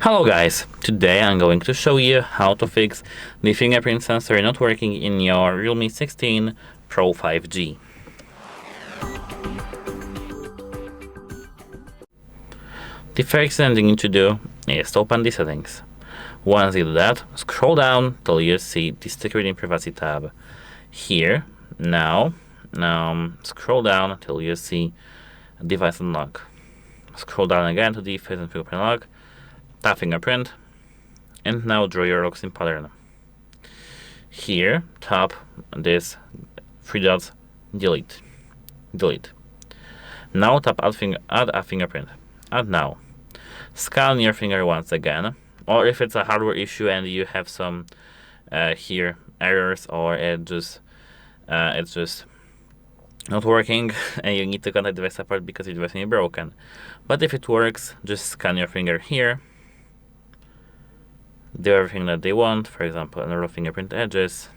Hello guys, today I'm going to show you how to fix the fingerprint sensor not working in your Realme 16 Pro 5G. The first thing you need to do is to open the settings. Once you do that, scroll down till you see the security and privacy tab. Here, now scroll down till you see device unlock. Scroll down again to the face and fingerprint lock. Tap fingerprint, and now draw your locks in pattern. Here, tap this three dots, delete. Now tap add a fingerprint. Add now. Scan your finger once again, or if it's a hardware issue and you have some here errors, or it's just not working and you need to contact the device support because the device may be broken. But if it works, just scan your finger here. Do everything that they want, for example, enroll fingerprint edges.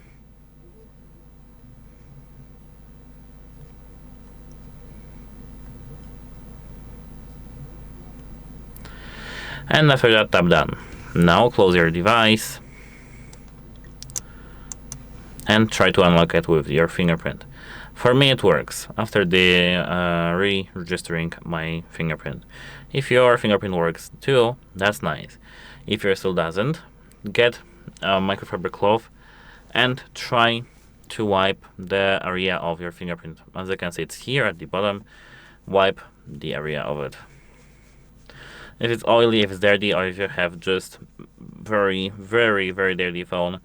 And after that, tap done. Now close your device and try to unlock it with your fingerprint. For me it works after the re-registering my fingerprint. If your fingerprint works too, that's nice. If yours still doesn't, get a microfiber cloth and try to wipe the area of your fingerprint. As you can see, it's here at the bottom. Wipe the area of it. If it's oily, if it's dirty, or if you have just very dirty phone,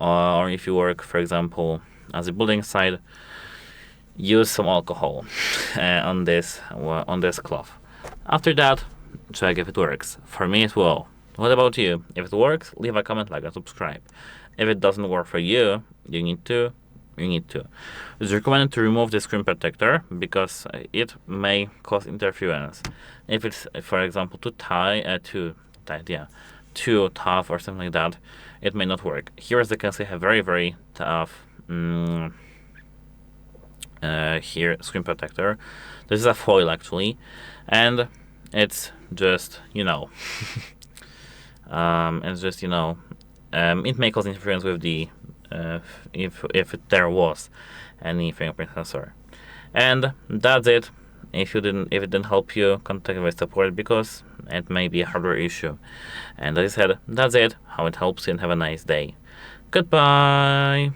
or if you work, for example, as a building site, use some alcohol on this cloth. After that, check if it works. For me it will. What about you? If it works, leave a comment, like, and subscribe. If it doesn't work for you, you need to. It's recommended to remove the screen protector because it may cause interference. If it's, for example, too tough or something like that, it may not work. Here, as you can see, I have very tough here screen protector. This is a foil actually, and it's just it may cause interference with the if there was any fingerprint sensor. And that's it. If it didn't help you, contact with support because it may be a hardware issue. And as I said, that's it. How it helps you, and have a nice day. Goodbye.